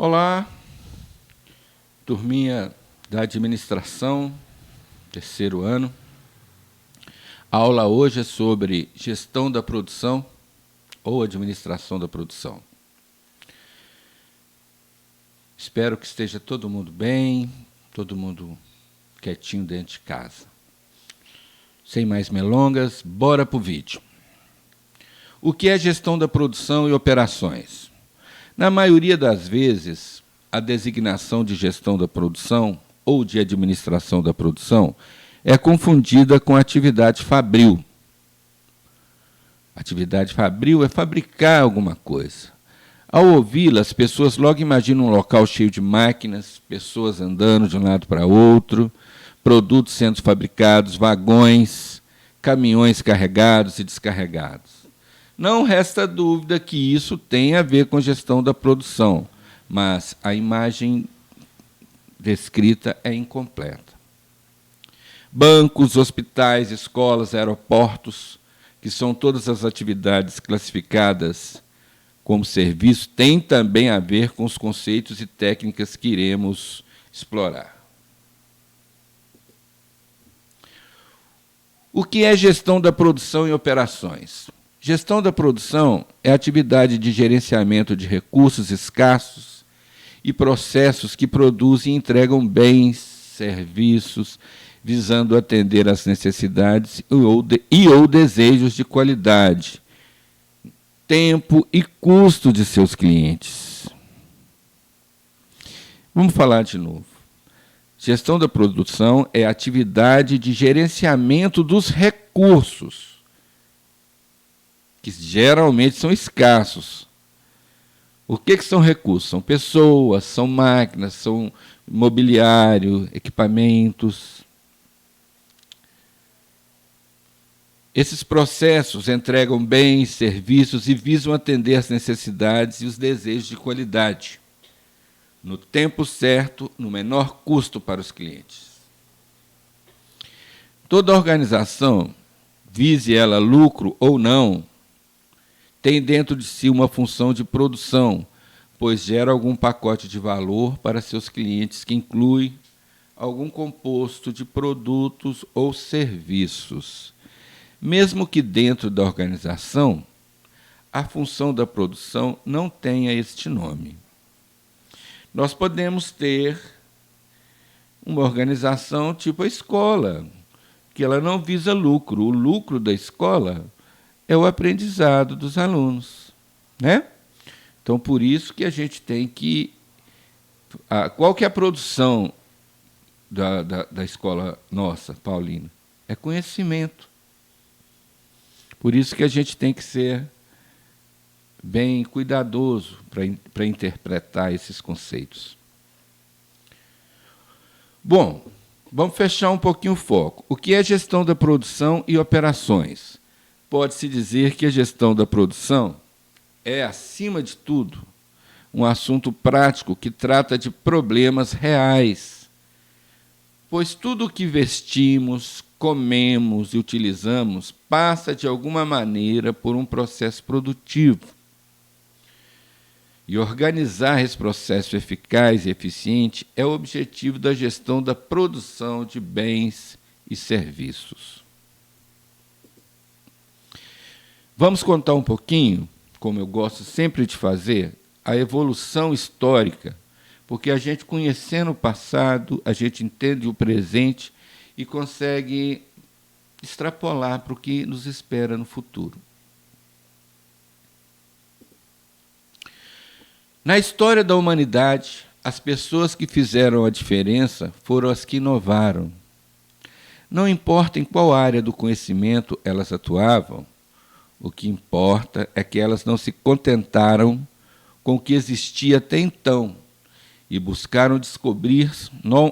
Olá, turminha da administração, terceiro ano. A aula hoje é sobre gestão da produção ou administração da produção. Espero que esteja todo mundo bem, todo mundo quietinho dentro de casa. Sem mais delongas, bora para o vídeo. O que é gestão da produção e operações? Na maioria das vezes, a designação de gestão da produção ou de administração da produção é confundida com atividade fabril. Atividade fabril é fabricar alguma coisa. Ao ouvi-la, as pessoas logo imaginam um local cheio de máquinas, pessoas andando de um lado para outro, produtos sendo fabricados, vagões, caminhões carregados e descarregados. Não resta dúvida que isso tem a ver com gestão da produção, mas a imagem descrita é incompleta. Bancos, hospitais, escolas, aeroportos, que são todas as atividades classificadas como serviço, têm também a ver com os conceitos e técnicas que iremos explorar. O que é gestão da produção e operações? Gestão da produção é a atividade de gerenciamento de recursos escassos e processos que produzem e entregam bens, serviços, visando atender às necessidades ou desejos de qualidade, tempo e custo de seus clientes. Vamos falar de novo. Gestão da produção é a atividade de gerenciamento dos recursos, que geralmente são escassos. O que são recursos? São pessoas, são máquinas, são mobiliário, equipamentos. Esses processos entregam bens, serviços e visam atender às necessidades e os desejos de qualidade, no tempo certo, no menor custo para os clientes. Toda organização, vise ela lucro ou não, tem dentro de si uma função de produção, pois gera algum pacote de valor para seus clientes que inclui algum composto de produtos ou serviços. Mesmo que dentro da organização, a função da produção não tenha este nome. Nós podemos ter uma organização tipo a escola, que ela não visa lucro. O lucro da escola é o aprendizado dos alunos, né? Então, por isso que a gente tem que... Qual que é a produção da escola nossa, Paulina? É conhecimento. Por isso que a gente tem que ser bem cuidadoso para interpretar esses conceitos. Bom, vamos fechar um pouquinho o foco. O que é gestão da produção e operações? Pode-se dizer que a gestão da produção é, acima de tudo, um assunto prático que trata de problemas reais, pois tudo o que vestimos, comemos e utilizamos passa, de alguma maneira, por um processo produtivo. E organizar esse processo eficaz e eficiente é o objetivo da gestão da produção de bens e serviços. Vamos contar um pouquinho, como eu gosto sempre de fazer, a evolução histórica, porque a gente, conhecendo o passado, a gente entende o presente e consegue extrapolar para o que nos espera no futuro. Na história da humanidade, as pessoas que fizeram a diferença foram as que inovaram. Não importa em qual área do conhecimento elas atuavam, o que importa é que elas não se contentaram com o que existia até então e buscaram descobrir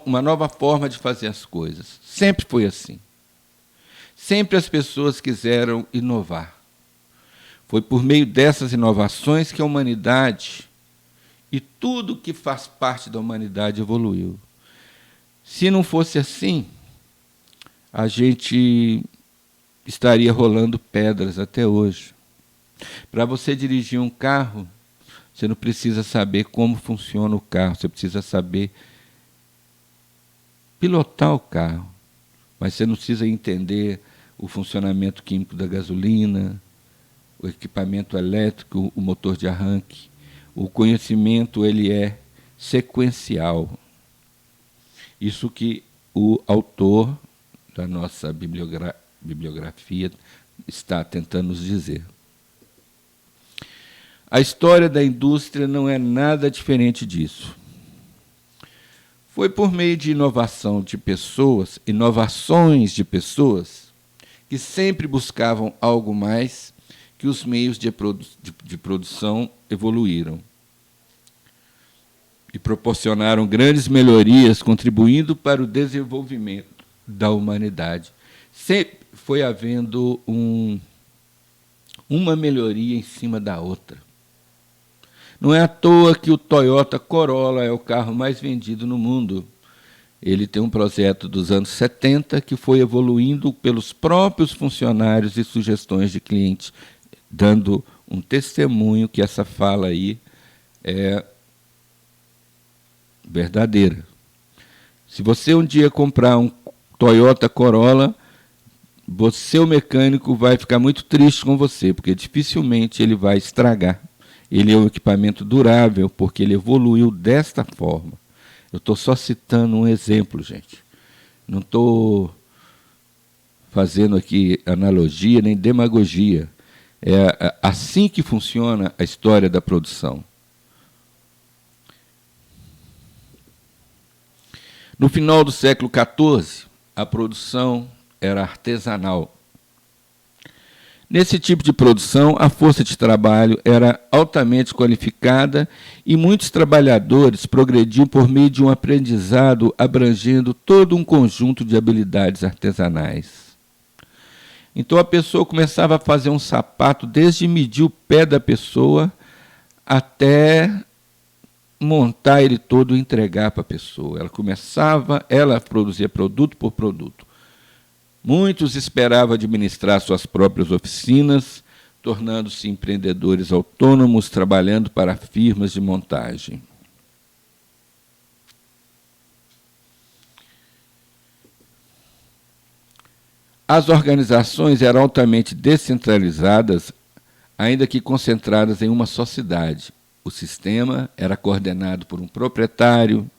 uma nova forma de fazer as coisas. Sempre foi assim. Sempre as pessoas quiseram inovar. Foi por meio dessas inovações que a humanidade e tudo que faz parte da humanidade evoluiu. Se não fosse assim, a gente estaria rolando pedras até hoje. Para você dirigir um carro, Você não precisa saber como funciona o carro, você precisa saber pilotar o carro, mas você não precisa entender o funcionamento químico da gasolina, o equipamento elétrico, o motor de arranque. O conhecimento ele é sequencial. Isso que o autor da nossa bibliografia está tentando nos dizer. A história da indústria não é nada diferente disso. Foi por meio de inovações de pessoas, que sempre buscavam algo mais, que os meios de produção evoluíram e proporcionaram grandes melhorias, contribuindo para o desenvolvimento da humanidade. Sempre foi havendo uma melhoria em cima da outra. Não é à toa que o Toyota Corolla é o carro mais vendido no mundo. Ele tem um projeto dos anos 70 que foi evoluindo pelos próprios funcionários e sugestões de clientes, dando um testemunho que essa fala aí é verdadeira. Se você um dia comprar um Toyota Corolla, seu mecânico vai ficar muito triste com você, porque dificilmente ele vai estragar. Ele é um equipamento durável, porque ele evoluiu desta forma. Eu estou só citando um exemplo, gente. Não estou fazendo aqui analogia nem demagogia. É assim que funciona a história da produção. No final do século XIV, a produção era artesanal. Nesse tipo de produção, a força de trabalho era altamente qualificada e muitos trabalhadores progrediam por meio de um aprendizado abrangendo todo um conjunto de habilidades artesanais. Então a pessoa começava a fazer um sapato desde medir o pé da pessoa até montar ele todo e entregar para a pessoa. Ela produzia produto por produto. Muitos esperavam administrar suas próprias oficinas, tornando-se empreendedores autônomos, trabalhando para firmas de montagem. As organizações eram altamente descentralizadas, ainda que concentradas em uma só cidade. O sistema era coordenado por um proprietário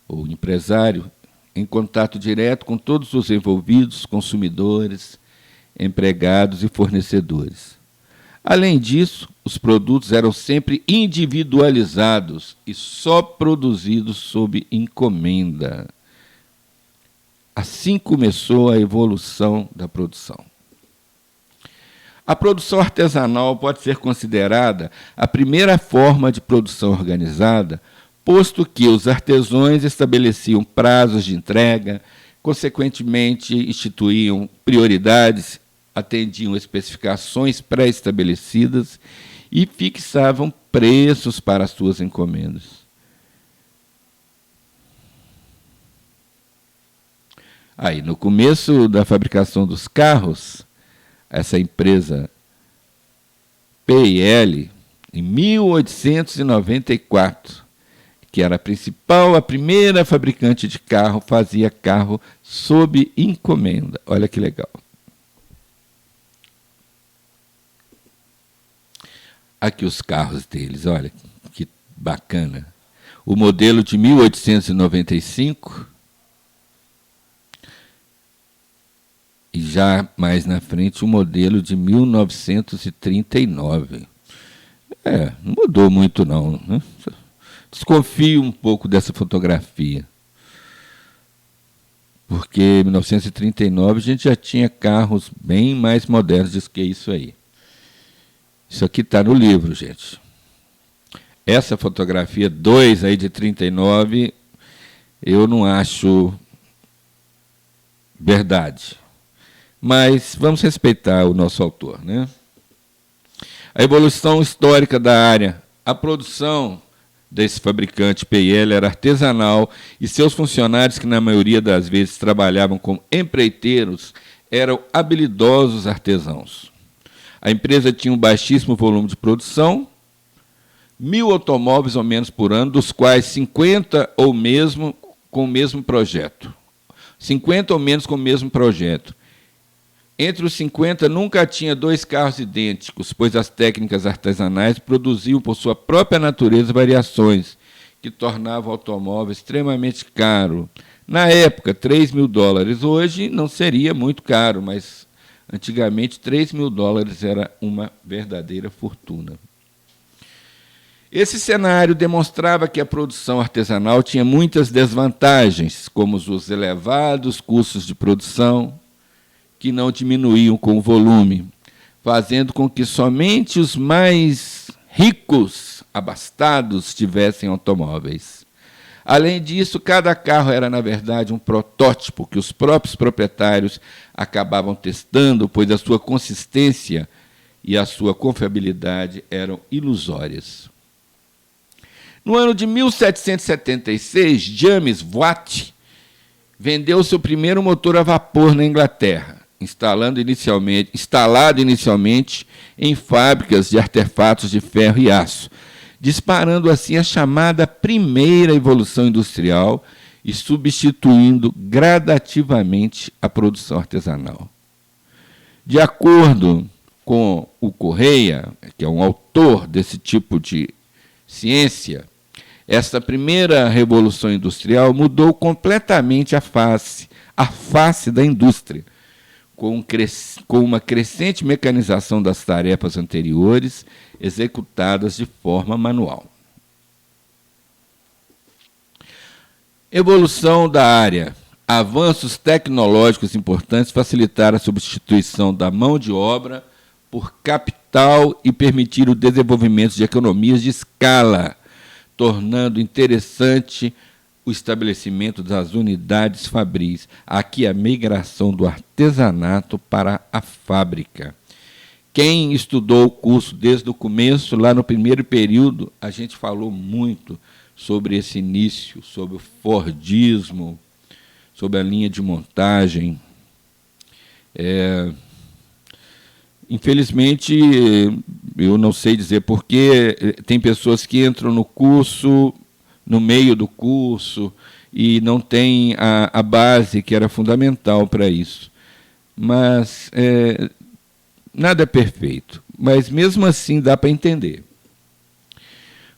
ou empresário, em contato direto com todos os envolvidos, consumidores, empregados e fornecedores. Além disso, os produtos eram sempre individualizados e só produzidos sob encomenda. Assim começou a evolução da produção. A produção artesanal pode ser considerada a primeira forma de produção organizada, posto que os artesãos estabeleciam prazos de entrega, consequentemente instituíam prioridades, atendiam especificações pré-estabelecidas e fixavam preços para as suas encomendas. Aí, no começo da fabricação dos carros, essa empresa P&L, em 1894, que era a primeira fabricante de carro, fazia carro sob encomenda. Olha que legal. Aqui os carros deles, olha que bacana. O modelo de 1895 e já mais na frente o modelo de 1939. Não mudou muito não, né? Desconfio um pouco dessa fotografia, porque em 1939 a gente já tinha carros bem mais modernos do que isso aí. Isso aqui está no livro, gente. Essa fotografia 2 aí de 39, eu não acho verdade. Mas vamos respeitar o nosso autor, né? A evolução histórica da área, a produção desse fabricante P&L era artesanal e seus funcionários, que na maioria das vezes trabalhavam como empreiteiros, eram habilidosos artesãos. A empresa tinha um baixíssimo volume de produção, 1.000 automóveis ou menos por ano, dos quais 50 ou mesmo com o mesmo projeto. 50 ou menos com o mesmo projeto. Entre os 50, nunca tinha 2 carros idênticos, pois as técnicas artesanais produziam por sua própria natureza variações, que tornavam o automóvel extremamente caro. Na época, $3.000. Hoje não seria muito caro, mas antigamente $3.000 era uma verdadeira fortuna. Esse cenário demonstrava que a produção artesanal tinha muitas desvantagens, como os elevados custos de produção, que não diminuíam com o volume, fazendo com que somente os mais ricos, abastados, tivessem automóveis. Além disso, cada carro era, na verdade, um protótipo que os próprios proprietários acabavam testando, pois a sua consistência e a sua confiabilidade eram ilusórias. No ano de 1776, James Watt vendeu seu primeiro motor a vapor na Inglaterra, instalado inicialmente em fábricas de artefatos de ferro e aço, disparando assim a chamada primeira evolução industrial e substituindo gradativamente a produção artesanal. De acordo com o Correia, que é um autor desse tipo de ciência, essa primeira revolução industrial mudou completamente a face da indústria, com uma crescente mecanização das tarefas anteriores, executadas de forma manual. Evolução da área. Avanços tecnológicos importantes facilitaram a substituição da mão de obra por capital e permitiram o desenvolvimento de economias de escala, tornando interessante o estabelecimento das unidades fabris. Aqui a migração do artesanato para a fábrica. Quem estudou o curso desde o começo, lá no primeiro período, a gente falou muito sobre esse início, sobre o Fordismo, sobre a linha de montagem. Infelizmente, eu não sei dizer porquê, tem pessoas que entram no curso, no meio do curso, e não tem a base que era fundamental para isso. Mas nada é perfeito, mas mesmo assim dá para entender.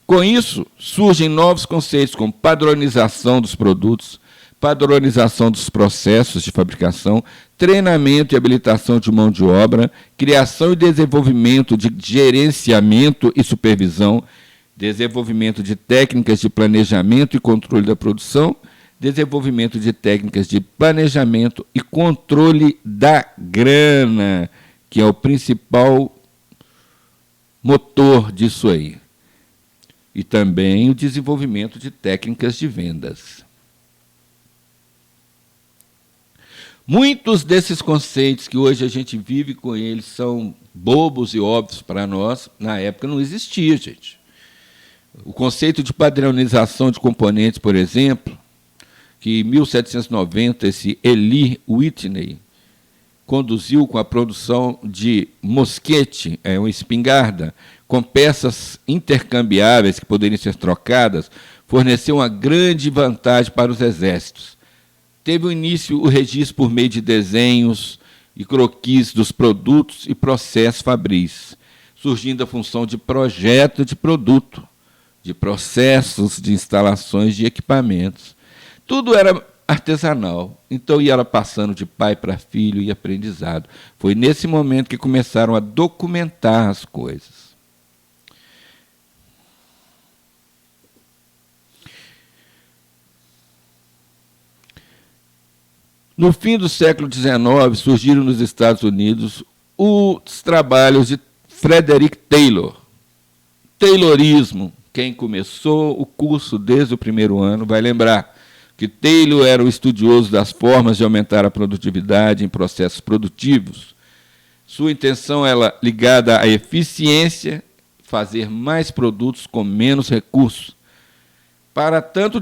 Com isso, surgem novos conceitos como padronização dos produtos, padronização dos processos de fabricação, treinamento e habilitação de mão de obra, criação e desenvolvimento de gerenciamento e supervisão, desenvolvimento de técnicas de planejamento e controle da produção, desenvolvimento de técnicas de planejamento e controle da grana, que é o principal motor disso aí. E também o desenvolvimento de técnicas de vendas. Muitos desses conceitos que hoje a gente vive com eles são bobos e óbvios para nós, na época não existia, gente. O conceito de padronização de componentes, por exemplo, que em 1790 esse Eli Whitney conduziu com a produção de mosquete, uma espingarda, com peças intercambiáveis que poderiam ser trocadas, forneceu uma grande vantagem para os exércitos. Teve início o registro por meio de desenhos e croquis dos produtos e processos fabris, surgindo a função de projeto de produto, de processos, de instalações de equipamentos. Tudo era artesanal, então ia passando de pai para filho e aprendizado. Foi nesse momento que começaram a documentar as coisas. No fim do século XIX, surgiram nos Estados Unidos os trabalhos de Frederick Taylor. Taylorismo. Quem começou o curso desde o primeiro ano vai lembrar que Taylor era o estudioso das formas de aumentar a produtividade em processos produtivos. Sua intenção era ligada à eficiência, fazer mais produtos com menos recursos. Para tanto,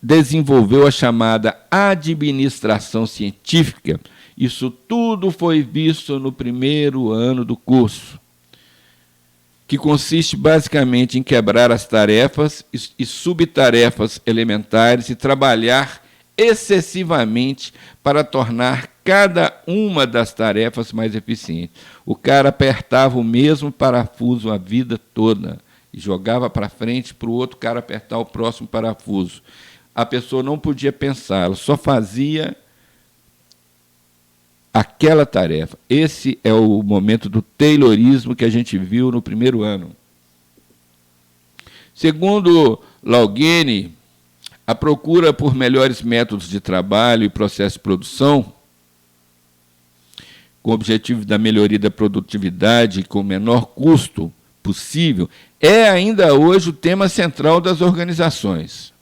desenvolveu a chamada administração científica. Isso tudo foi visto no primeiro ano do curso. que consiste basicamente em quebrar as tarefas e subtarefas elementares e trabalhar excessivamente para tornar cada uma das tarefas mais eficiente. O cara apertava o mesmo parafuso a vida toda e jogava para frente para o outro cara apertar o próximo parafuso. A pessoa não podia pensar, ela só fazia aquela tarefa. Esse é o momento do taylorismo que a gente viu no primeiro ano. Segundo Laugeni, a procura por melhores métodos de trabalho e processo de produção, com o objetivo da melhoria da produtividade com o menor custo possível, é ainda hoje o tema central das organizações,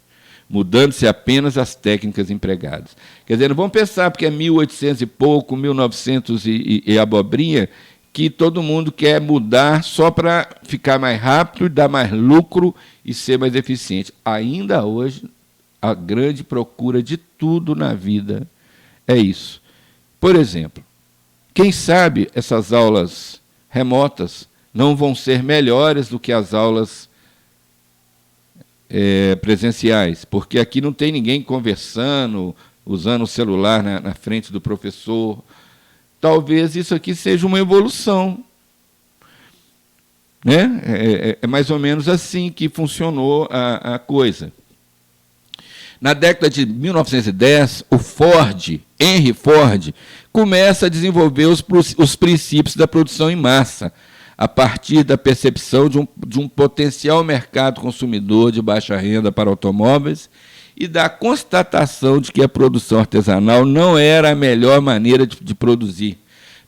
mudando-se apenas as técnicas empregadas. Quer dizer, não vamos pensar porque é 1800 e pouco, 1900 e abobrinha, que todo mundo quer mudar só para ficar mais rápido, dar mais lucro e ser mais eficiente. Ainda hoje, a grande procura de tudo na vida é isso. Por exemplo, quem sabe essas aulas remotas não vão ser melhores do que as aulas presenciais, porque aqui não tem ninguém conversando, usando o celular na frente do professor. Talvez isso aqui seja uma evolução. Né? É mais ou menos assim que funcionou a coisa. Na década de 1910, o Henry Ford, começa a desenvolver os princípios da produção em massa, a partir da percepção de um potencial mercado consumidor de baixa renda para automóveis e da constatação de que a produção artesanal não era a melhor maneira de produzir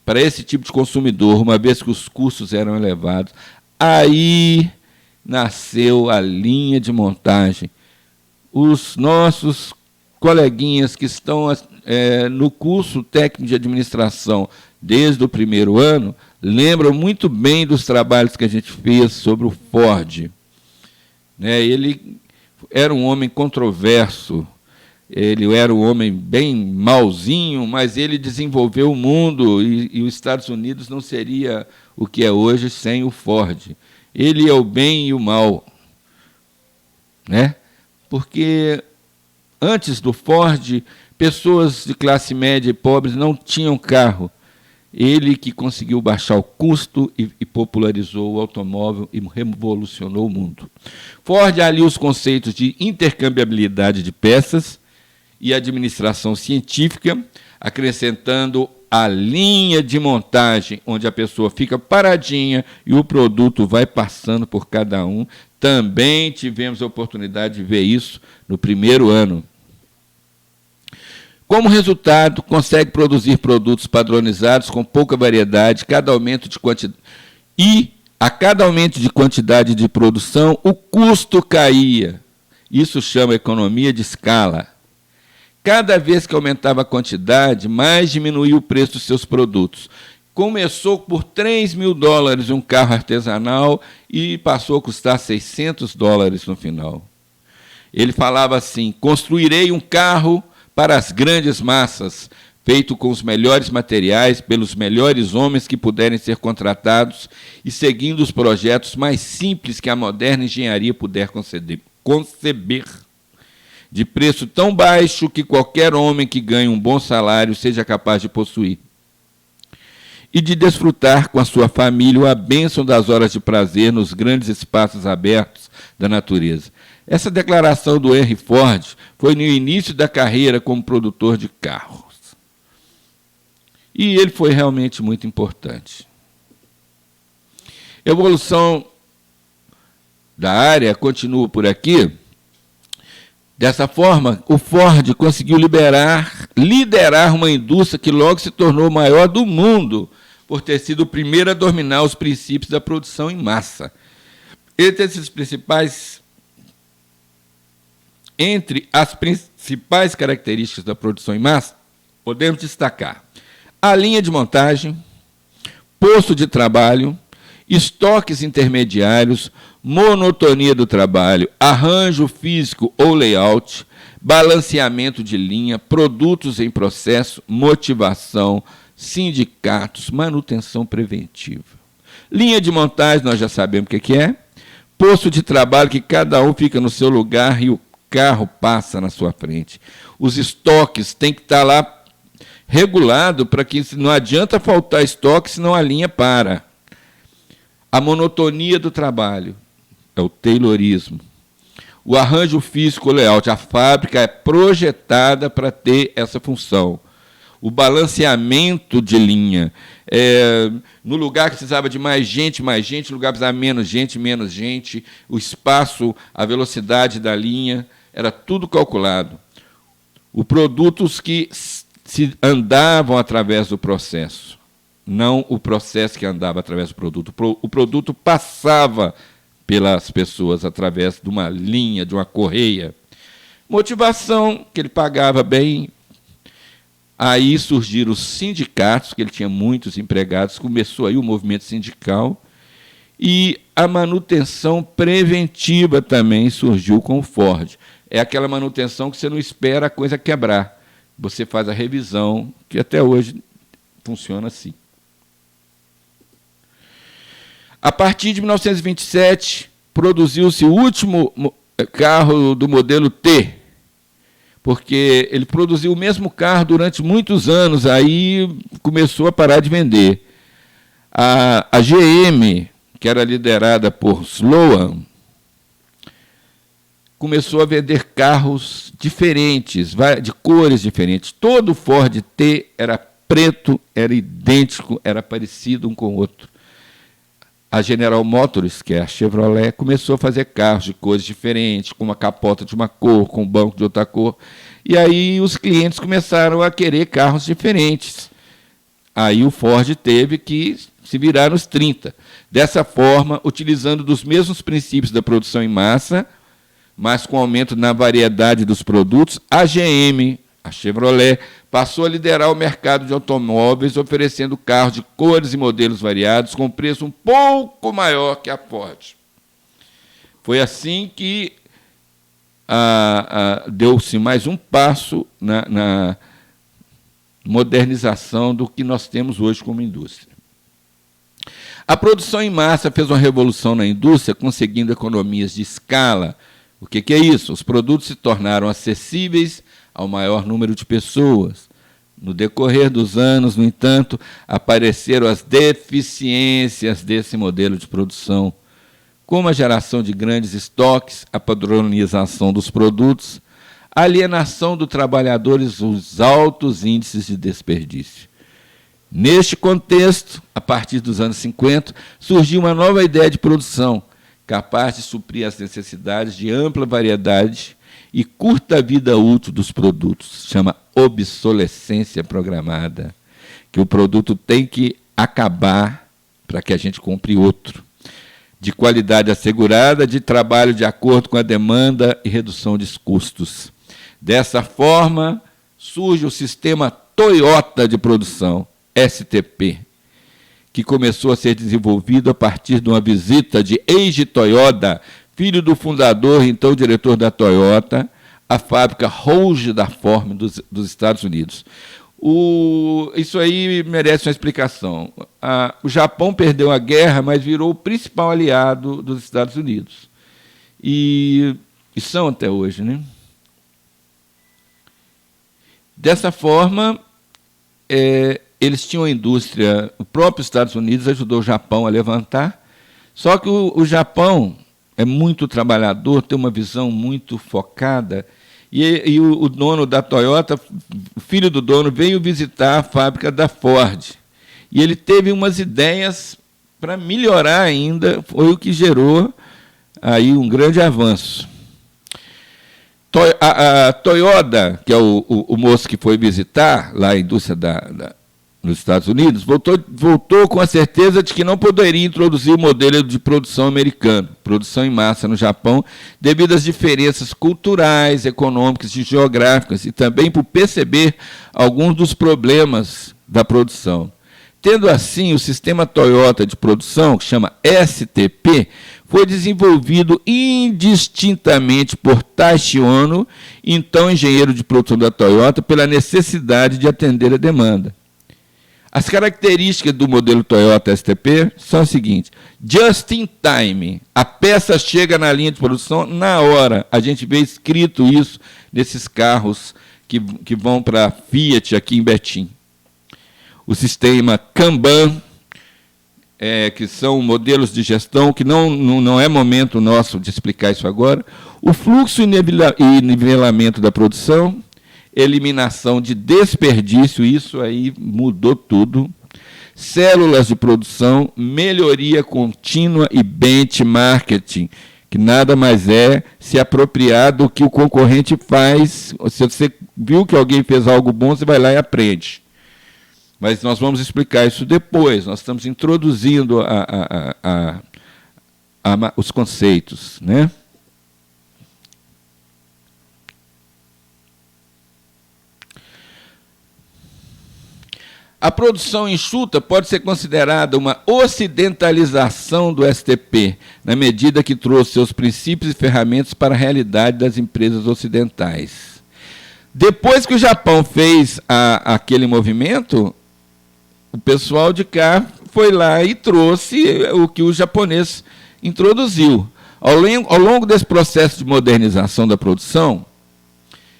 para esse tipo de consumidor, uma vez que os custos eram elevados. Aí nasceu a linha de montagem. Os nossos coleguinhas que estão no curso técnico de administração desde o primeiro ano lembram muito bem dos trabalhos que a gente fez sobre o Ford. Né? Ele era um homem controverso, ele era um homem bem malzinho, mas ele desenvolveu o mundo e os Estados Unidos não seria o que é hoje sem o Ford. Ele é o bem e o mal. Né? Porque antes do Ford, pessoas de classe média e pobres não tinham carro. Ele que conseguiu baixar o custo e popularizou o automóvel e revolucionou o mundo. Ford alia os conceitos de intercambiabilidade de peças e administração científica, acrescentando a linha de montagem, onde a pessoa fica paradinha e o produto vai passando por cada um. Também tivemos a oportunidade de ver isso no primeiro ano. Como resultado, consegue produzir produtos padronizados com pouca variedade, a cada aumento de quantidade de produção, o custo caía. Isso chama economia de escala. Cada vez que aumentava a quantidade, mais diminuía o preço dos seus produtos. Começou por $3.000 um carro artesanal e passou a custar $600 no final. Ele falava assim: construirei um carro para as grandes massas, feito com os melhores materiais, pelos melhores homens que puderem ser contratados e seguindo os projetos mais simples que a moderna engenharia puder conceber, de preço tão baixo que qualquer homem que ganhe um bom salário seja capaz de possuir, e de desfrutar com a sua família a bênção das horas de prazer nos grandes espaços abertos da natureza. Essa declaração do Henry Ford foi no início da carreira como produtor de carros. E ele foi realmente muito importante. A evolução da área continua por aqui. Dessa forma, o Ford conseguiu liderar uma indústria que logo se tornou a maior do mundo, por ter sido o primeiro a dominar os princípios da produção em massa. Entre as principais características da produção em massa, podemos destacar a linha de montagem, posto de trabalho, estoques intermediários, monotonia do trabalho, arranjo físico ou layout, balanceamento de linha, produtos em processo, motivação, sindicatos, manutenção preventiva. Linha de montagem, nós já sabemos o que é. Posto de trabalho, que cada um fica no seu lugar e o carro passa na sua frente. Os estoques têm que estar lá regulado para que não adianta faltar estoque, senão a linha para. A monotonia do trabalho é o taylorismo. O arranjo físico layout, a fábrica é projetada para ter essa função. O balanceamento de linha. No lugar que precisava de mais gente, no lugar que precisava menos gente, o espaço, a velocidade da linha, era tudo calculado. Os produtos que se andavam através do processo, não o processo que andava através do produto. O produto passava pelas pessoas através de uma linha, de uma correia. Motivação, que ele pagava bem. Aí surgiram os sindicatos, que ele tinha muitos empregados, começou aí o movimento sindical, e a manutenção preventiva também surgiu com o Ford. É aquela manutenção que você não espera a coisa quebrar. Você faz a revisão, que até hoje funciona assim. A partir de 1927, produziu-se o último carro do modelo T, porque ele produziu o mesmo carro durante muitos anos, aí começou a parar de vender. A GM, que era liderada por Sloan, começou a vender carros diferentes, de cores diferentes. Todo Ford T era preto, era idêntico, era parecido um com o outro. A General Motors, que é a Chevrolet, começou a fazer carros de cores diferentes, com uma capota de uma cor, com um banco de outra cor. E aí os clientes começaram a querer carros diferentes. Aí o Ford teve que se virar nos 30. Dessa forma, utilizando dos mesmos princípios da produção em massa, mas com aumento na variedade dos produtos, a GM, a Chevrolet, passou a liderar o mercado de automóveis, oferecendo carros de cores e modelos variados, com preço um pouco maior que a Ford. Foi assim que deu-se mais um passo na modernização do que nós temos hoje como indústria. A produção em massa fez uma revolução na indústria, conseguindo economias de escala. O que é isso? Os produtos se tornaram acessíveis ao maior número de pessoas. No decorrer dos anos, no entanto, apareceram as deficiências desse modelo de produção, como a geração de grandes estoques, a padronização dos produtos, a alienação do trabalhador e os altos índices de desperdício. Neste contexto, a partir dos anos 50, surgiu uma nova ideia de produção, capaz de suprir as necessidades de ampla variedade e curta vida útil dos produtos. Chama obsolescência programada, que o produto tem que acabar para que a gente compre outro. De qualidade assegurada, de trabalho de acordo com a demanda e redução dos custos. Dessa forma, surge o sistema Toyota de produção, STP, que começou a ser desenvolvido a partir de uma visita de Eiji Toyoda, filho do fundador, então diretor da Toyota, a fábrica Rouge da Ford dos Estados Unidos. Isso aí merece uma explicação. O Japão perdeu a guerra, mas virou o principal aliado dos Estados Unidos. E são até hoje, né? Dessa forma, eles tinham a indústria, o próprio Estados Unidos ajudou o Japão a levantar, só que o Japão é muito trabalhador, tem uma visão muito focada, e o dono da Toyota, o filho do dono, veio visitar a fábrica da Ford, e ele teve umas ideias para melhorar ainda, foi o que gerou aí um grande avanço. A Toyota, que é o moço que foi visitar lá a indústria nos Estados Unidos, voltou com a certeza de que não poderia introduzir o modelo de produção americano, produção em massa no Japão, devido às diferenças culturais, econômicas e geográficas, e também por perceber alguns dos problemas da produção. Tendo assim, o sistema Toyota de produção, que chama STP, foi desenvolvido indistintamente por Taishi Ono, então engenheiro de produção da Toyota, pela necessidade de atender a demanda. As características do modelo Toyota STP são as seguintes: just in time, a peça chega na linha de produção na hora. A gente vê escrito isso nesses carros que vão para a Fiat aqui em Betim. O sistema Kanban, que são modelos de gestão, que não é momento nosso de explicar isso agora. O fluxo e nivelamento da produção, eliminação de desperdício, isso aí mudou tudo. Células de produção, melhoria contínua e benchmarking, que nada mais é se apropriar do que o concorrente faz. Se você viu que alguém fez algo bom, você vai lá e aprende. Mas nós vamos explicar isso depois. Nós estamos introduzindo os conceitos, né? A produção enxuta pode ser considerada uma ocidentalização do STP, na medida que trouxe seus princípios e ferramentas para a realidade das empresas ocidentais. Depois que o Japão fez aquele movimento, o pessoal de cá foi lá e trouxe o que o japonês introduziu. Ao longo desse processo de modernização da produção,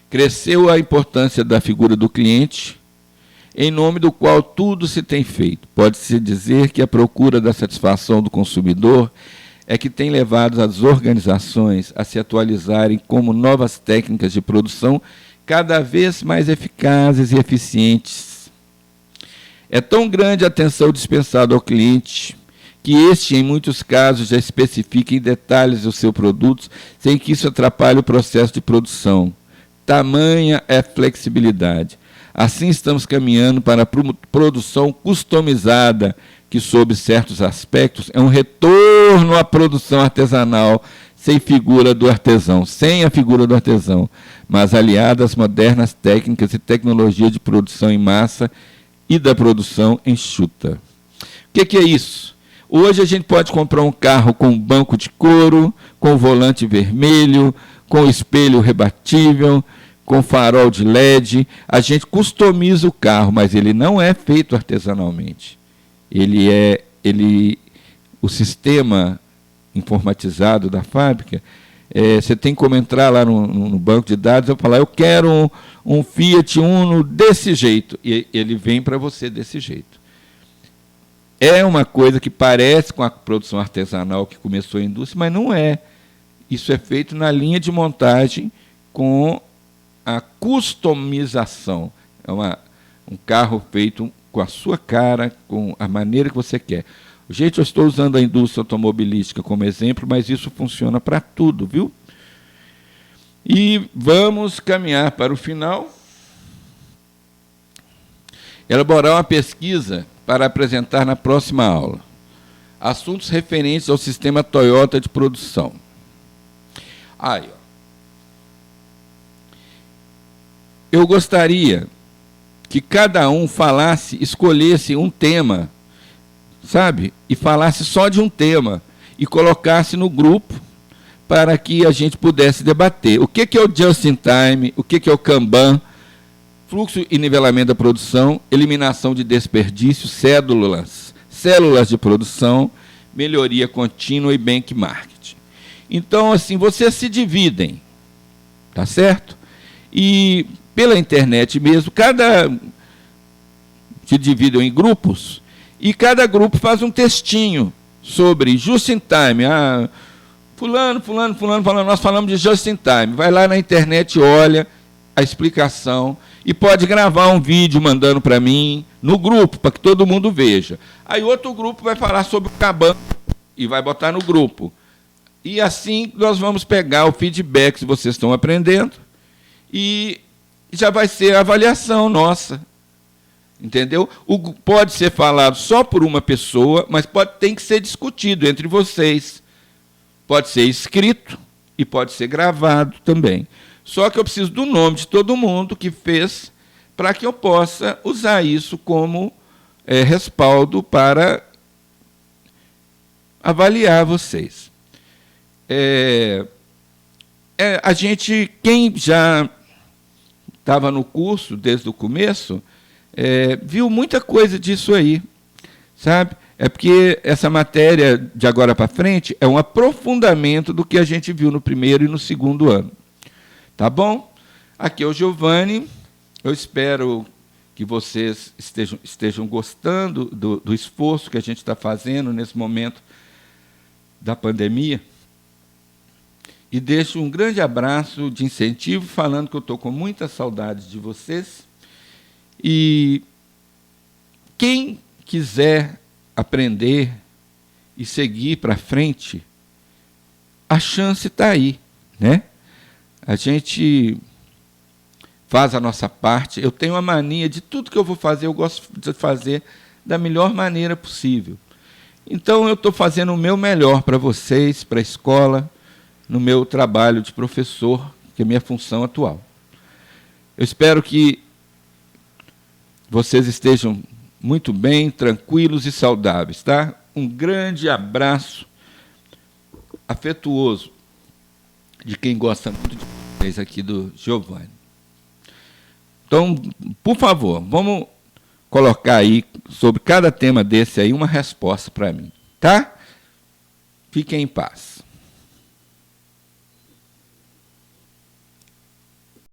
cresceu a importância da figura do cliente, em nome do qual tudo se tem feito. Pode-se dizer que a procura da satisfação do consumidor é que tem levado as organizações a se atualizarem como novas técnicas de produção cada vez mais eficazes e eficientes. É tão grande a atenção dispensada ao cliente que este, em muitos casos, já especifica em detalhes o seu produto, sem que isso atrapalhe o processo de produção. Tamanha é a flexibilidade. Assim estamos caminhando para a produção customizada, que, sob certos aspectos, é um retorno à produção artesanal, sem a figura do artesão, mas aliada às modernas técnicas e tecnologia de produção em massa e da produção enxuta. O que é isso? Hoje a gente pode comprar um carro com banco de couro, com volante vermelho, com espelho rebatível, com farol de LED. A gente customiza o carro, mas ele não é feito artesanalmente. O sistema informatizado da fábrica, você tem como entrar lá no banco de dados e falar: eu quero um Fiat Uno desse jeito, e ele vem para você desse jeito. É uma coisa que parece com a produção artesanal que começou a indústria, mas não é. Isso é feito na linha de montagem com a customização. É um carro feito com a sua cara, com a maneira que você quer. Gente, eu estou usando a indústria automobilística como exemplo, mas isso funciona para tudo, viu? E vamos caminhar para o final. Elaborar uma pesquisa para apresentar na próxima aula. Assuntos referentes ao sistema Toyota de produção. Aí, ó. Eu gostaria que cada um escolhesse um tema, sabe? E falasse só de um tema e colocasse no grupo para que a gente pudesse debater. O que é o Just in Time, o que é o Kanban, fluxo e nivelamento da produção, eliminação de desperdício, células de produção, melhoria contínua e benchmarking. Então, assim, vocês se dividem, tá certo? E pela internet mesmo, se dividem em grupos, e cada grupo faz um textinho sobre just in time. Fulano, nós falamos de just in time. Vai lá na internet, olha a explicação, e pode gravar um vídeo mandando para mim, no grupo, para que todo mundo veja. Aí outro grupo vai falar sobre o Kanban, e vai botar no grupo. E assim nós vamos pegar o feedback que vocês estão aprendendo, e já vai ser a avaliação nossa, entendeu? Pode ser falado só por uma pessoa, mas tem que ser discutido entre vocês. Pode ser escrito e pode ser gravado também. Só que eu preciso do nome de todo mundo que fez, para que eu possa usar isso como respaldo para avaliar vocês. A gente, quem já estava no curso desde o começo, viu muita coisa disso aí, sabe? É porque essa matéria de agora para frente é um aprofundamento do que a gente viu no primeiro e no segundo ano. Tá bom? Aqui é o Giovanni. Eu espero que vocês estejam gostando do esforço que a gente está fazendo nesse momento da pandemia. E deixo um grande abraço de incentivo, falando que eu estou com muita saudade de vocês. E quem quiser aprender e seguir para frente, a chance está aí, né? A gente faz a nossa parte. Eu tenho a mania de tudo que eu vou fazer, eu gosto de fazer da melhor maneira possível. Então, eu estou fazendo o meu melhor para vocês, para a escola, no meu trabalho de professor, que é a minha função atual. Eu espero que vocês estejam muito bem, tranquilos e saudáveis, tá? Um grande abraço afetuoso de quem gosta muito de vocês aqui do Giovanni. Então, por favor, vamos colocar aí, sobre cada tema desse aí, uma resposta para mim, tá? Fiquem em paz.